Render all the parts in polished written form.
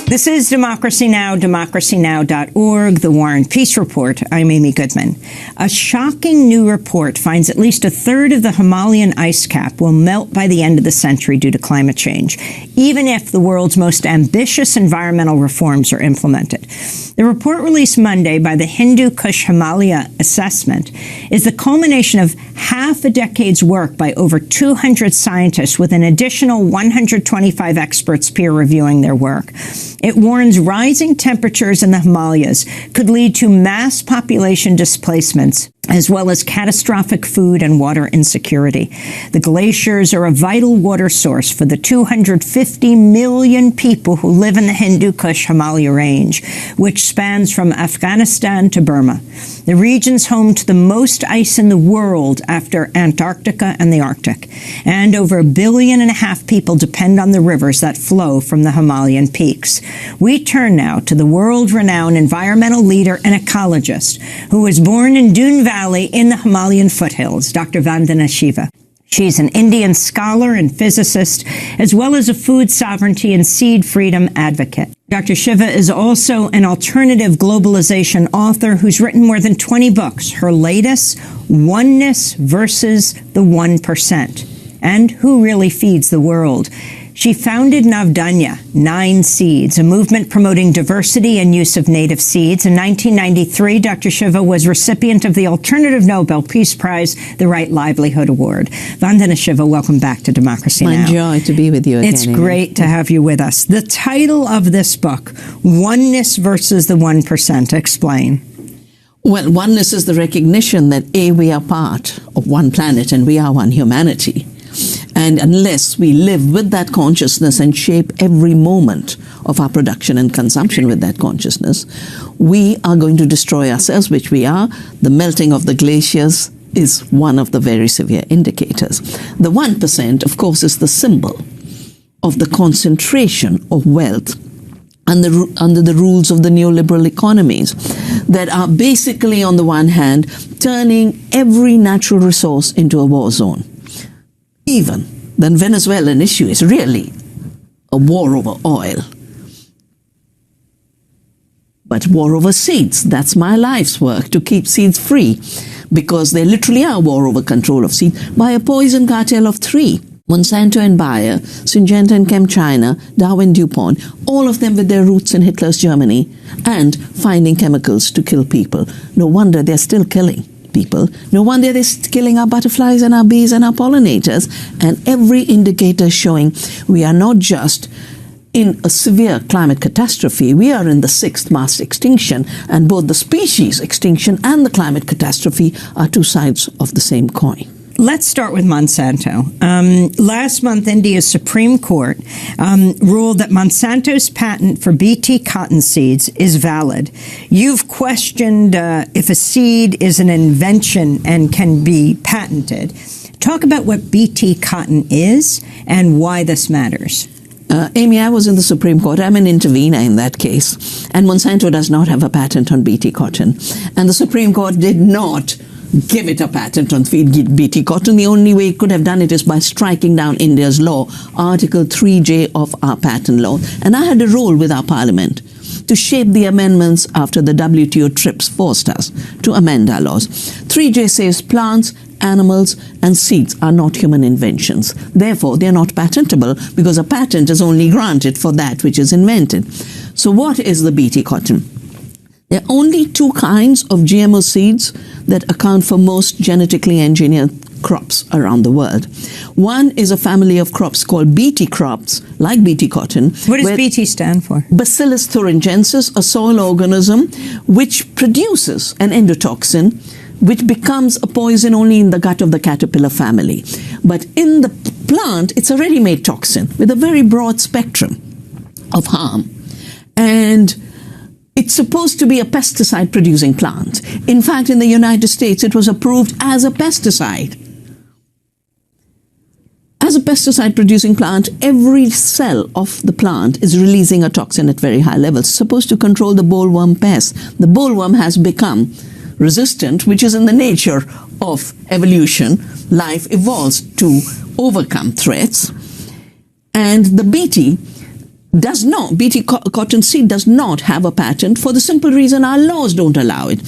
This is Democracy Now!, democracynow.org, The War and Peace Report. I'm Amy Goodman. A shocking new report finds at least a third of the Himalayan ice cap will melt by the end of the century due to climate change, even if the world's most ambitious environmental reforms are implemented. The report released Monday by the Hindu Kush Himalaya Assessment is the culmination of half a decade's work by over 200 scientists with an additional 125 experts peer reviewing their work. It warns rising temperatures in the Himalayas could lead to mass population displacements, as well as catastrophic food and water insecurity. The glaciers are a vital water source for the 250 million people who live in the Hindu Kush Himalaya range, which spans from Afghanistan to Burma. The region's home to the most ice in the world after Antarctica and the Arctic. And over 1.5 billion people depend on the rivers that flow from the Himalayan peaks. We turn now to the world-renowned environmental leader and ecologist who was born in Doon Valley in the Himalayan foothills, Dr. Vandana Shiva. She's an Indian scholar and physicist, as well as a food sovereignty and seed freedom advocate. Dr. Shiva is also an alternative globalization author who's written more than 20 books. Her latest, Oneness versus the 1%, and Who Really Feeds the World. She founded Navdanya, 9 Seeds, a movement promoting diversity and use of native seeds. In 1993, Dr. Shiva was recipient of the Alternative Nobel Peace Prize, the Right Livelihood Award. Vandana Shiva, welcome back to Democracy Now! My joy to be with you again. It's great to have you with us. The title of this book, Oneness versus the 1%. Explain. Well, oneness is the recognition that, A, we are part of one planet and we are one humanity. And unless we live with that consciousness and shape every moment of our production and consumption with that consciousness, we are going to destroy ourselves, which we are. The melting of the glaciers is one of the very severe indicators. The 1%, of course, is the symbol of the concentration of wealth under the rules of the neoliberal economies that are basically, on the one hand, turning every natural resource into a war zone. Even the Venezuelan issue is really a war over oil. But war over seeds, that's my life's work, to keep seeds free, because they literally are war over control of seeds by a poison cartel of 3. Monsanto and Bayer, Syngenta and ChemChina, Dow and DuPont, all of them with their roots in Hitler's Germany and finding chemicals to kill people. No wonder they're still killing people. No wonder they're killing our butterflies and our bees and our pollinators. And every indicator showing we are not just in a severe climate catastrophe, we are in the 6th mass extinction. And both the species extinction and the climate catastrophe are 2 sides of the same coin. Let's start with Monsanto. Last month, India's Supreme Court ruled that Monsanto's patent for Bt cotton seeds is valid. You've questioned if a seed is an invention and can be patented. Talk about what Bt cotton is and why this matters. Amy, I was in the Supreme Court. I'm an intervener in that case. And Monsanto does not have a patent on Bt cotton. And the Supreme Court did not give it a patent on Bt cotton. The only way it could have done it is by striking down India's law, Article 3J of our patent law. And I had a role with our parliament to shape the amendments after the WTO TRIPS forced us to amend our laws. 3J says plants, animals, and seeds are not human inventions. Therefore, they are not patentable because a patent is only granted for that which is invented. So what is the Bt cotton? There are only 2 kinds of GMO seeds that account for most genetically engineered crops around the world. One is a family of crops called Bt crops, like Bt cotton. What does Bt stand for? Bacillus thuringiensis, a soil organism which produces an endotoxin which becomes a poison only in the gut of the caterpillar family. But in the plant, it's a ready-made toxin with a very broad spectrum of harm. And it's supposed to be a pesticide-producing plant. In fact, in the United States, it was approved as a pesticide. As a pesticide-producing plant, every cell of the plant is releasing a toxin at very high levels. It's supposed to control the bollworm pest. The bollworm has become resistant, which is in the nature of evolution. Life evolves to overcome threats. And the Bt BT cotton seed does not have a patent for the simple reason our laws don't allow it.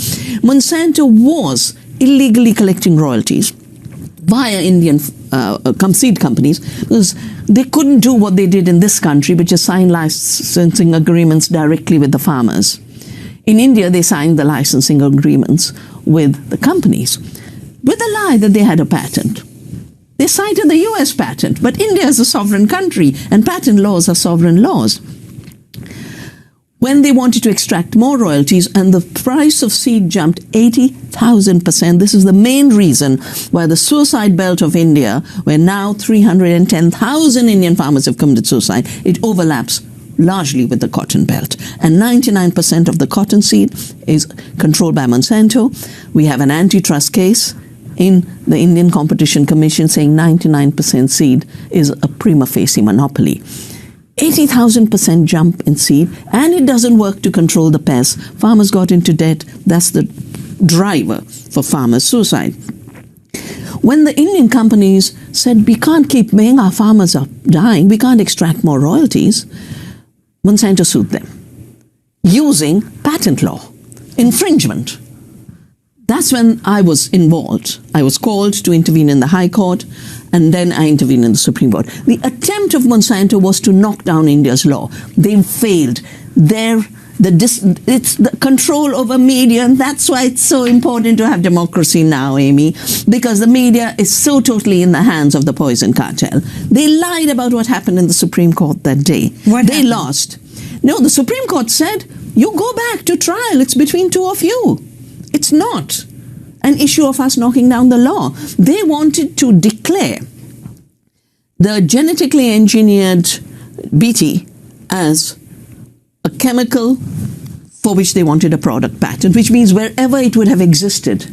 Monsanto was illegally collecting royalties via Indian seed companies because they couldn't do what they did in this country, which is sign licensing agreements directly with the farmers. In India, they signed the licensing agreements with the companies with the lie that they had a patent. They cited the US patent, but India is a sovereign country and patent laws are sovereign laws. When they wanted to extract more royalties and the price of seed jumped 80,000%, this is the main reason why the suicide belt of India, where now 310,000 Indian farmers have committed suicide, it overlaps largely with the cotton belt. And 99% of the cotton seed is controlled by Monsanto. We have an antitrust case in the Indian Competition Commission saying 99% seed is a prima facie monopoly. 80,000% jump in seed, and it doesn't work to control the pests. Farmers got into debt. That's the driver for farmers' suicide. When the Indian companies said, we can't keep paying, our farmers are dying, we can't extract more royalties, Monsanto sued them using patent law, infringement. That's when I was involved. I was called to intervene in the High Court, and then I intervened in the Supreme Court. The attempt of Monsanto was to knock down India's law. They failed. It's the control over media, and that's why it's so important to have democracy now, Amy, because the media is so totally in the hands of the poison cartel. They lied about what happened in the Supreme Court that day. They lost. No, the Supreme Court said, you go back to trial. It's between two of you. It's not an issue of us knocking down the law. They wanted to declare the genetically engineered BT as a chemical for which they wanted a product patent, which means wherever it would have existed,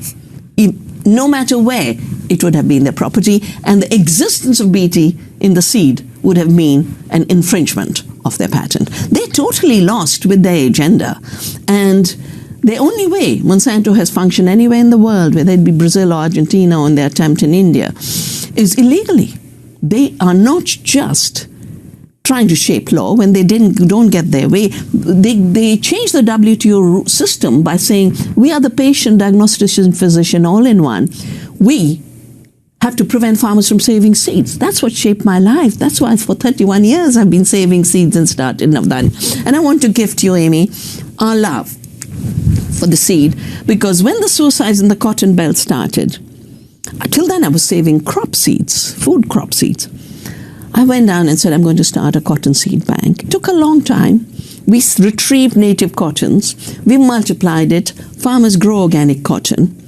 no matter where, it would have been their property, and the existence of BT in the seed would have been an infringement of their patent. They totally lost with their agenda, and the only way Monsanto has functioned anywhere in the world, whether it be Brazil or Argentina or in their attempt in India, is illegally. They are not just trying to shape law when they don't get their way. They changed the WTO system by saying, we are the patient, diagnostician, physician, all in one. We have to prevent farmers from saving seeds. That's what shaped my life. That's why for 31 years I've been saving seeds and started Navdani. And I want to gift you, Amy, our love for the seed, because when the suicides in the cotton belt started, till then I was saving crop seeds, food crop seeds. I went down and said, I'm going to start a cotton seed bank. It took a long time. We retrieved native cottons. We multiplied it. Farmers grow organic cotton.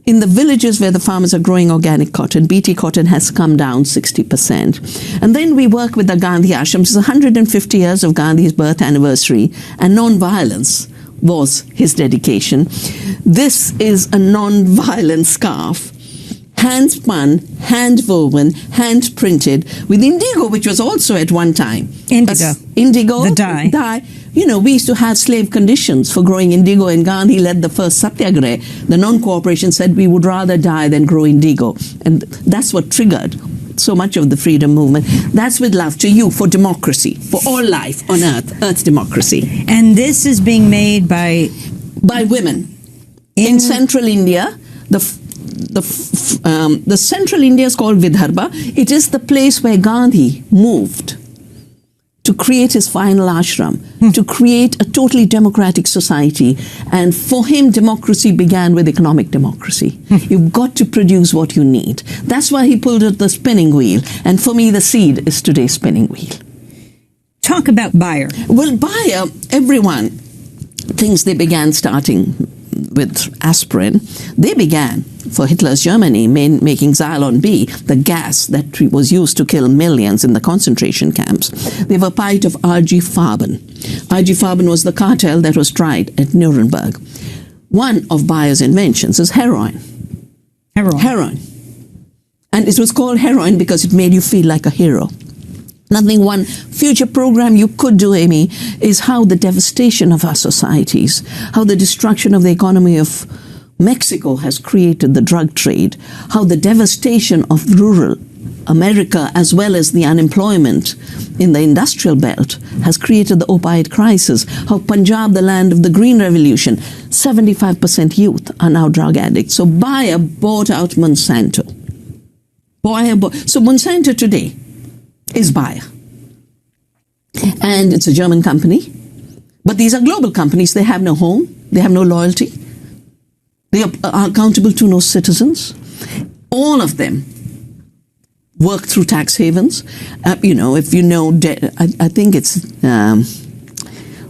In the villages where the farmers are growing organic cotton, BT cotton has come down 60%. And then we work with the Gandhi Ashram. It's 150 years of Gandhi's birth anniversary, and non-violence was his dedication. This is a non-violent scarf, hand-spun, hand-woven, hand-printed with indigo, which was also at one time. Indigo, the dye. You know, we used to have slave conditions for growing indigo, and Gandhi led the first satyagraha. The non-cooperation said we would rather die than grow indigo. And that's what triggered so much of the freedom movement. That's with love to you, for democracy, for all life on earth's democracy. And this is being made by women in central India. The central India is called Vidarbha. It is the place where Gandhi moved to create his final ashram, to create a totally democratic society. And for him, democracy began with economic democracy. You've got to produce what you need. That's why he pulled out the spinning wheel. And for me, the seed is today's spinning wheel. Talk about Bayer. Well, Bayer, everyone thinks they began starting with aspirin. They began for Hitler's Germany making Xylon B, the gas that was used to kill millions in the concentration camps. They were part of RG Farben. RG Farben was the cartel that was tried at Nuremberg. One of Bayer's inventions is heroin. Heroin. And it was called heroin because it made you feel like a hero. One future program you could do, Amy, is how the devastation of our societies, how the destruction of the economy of Mexico has created the drug trade, how the devastation of rural America, as well as the unemployment in the industrial belt, has created the opioid crisis. How Punjab, the land of the Green Revolution, 75% youth are now drug addicts. So Bayer bought out Monsanto. So Monsanto today is Bayer. And it's a German company. But these are global companies. They have no home. They have no loyalty. They are accountable to no citizens. All of them work through tax havens. If you know, I think it's,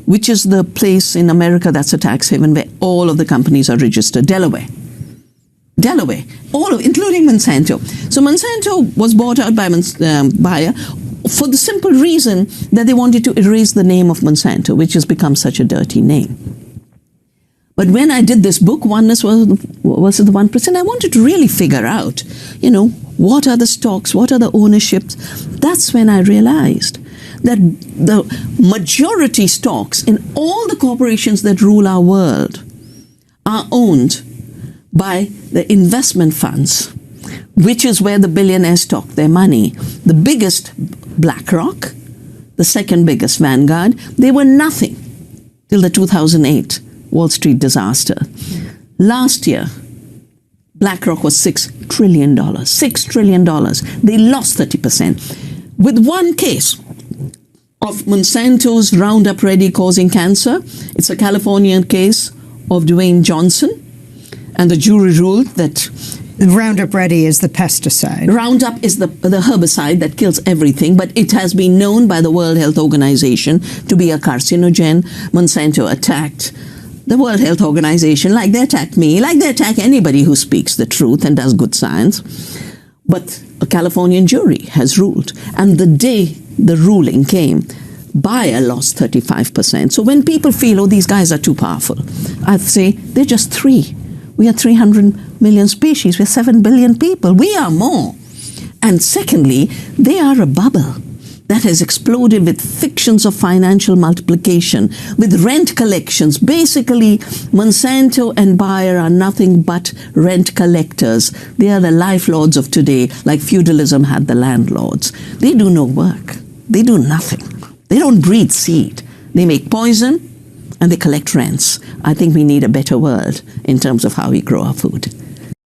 which is the place in America that's a tax haven where all of the companies are registered? Delaware, including Monsanto. So Monsanto was bought out by Bayer for the simple reason that they wanted to erase the name of Monsanto, which has become such a dirty name. But when I did this book, Oneness versus the 1%, I wanted to really figure out, what are the stocks, what are the ownerships. That's when I realized that the majority stocks in all the corporations that rule our world are owned by the investment funds, which is where the billionaires stock their money. The biggest, BlackRock, the second biggest, Vanguard, they were nothing till the 2008 Wall Street disaster. Last year, BlackRock was $6 trillion. $6 trillion. They lost 30%. With one case of Monsanto's Roundup Ready causing cancer, it's a Californian case of Dwayne Johnson, and the jury ruled that Roundup Ready is the pesticide. Roundup is the herbicide that kills everything, but it has been known by the World Health Organization to be a carcinogen. Monsanto attacked the World Health Organization like they attack me, like they attack anybody who speaks the truth and does good science. But a Californian jury has ruled. And the day the ruling came, Bayer lost 35%. So when people feel, these guys are too powerful, I say, they're just three. We are 300 million species. We're 7 billion people. We are more. And secondly, they are a bubble that has exploded with fictions of financial multiplication, with rent collections. Basically, Monsanto and Bayer are nothing but rent collectors. They are the life lords of today, like feudalism had the landlords. They do no work. They do nothing. They don't breed seed. They make poison and they collect rents. I think we need a better world in terms of how we grow our food.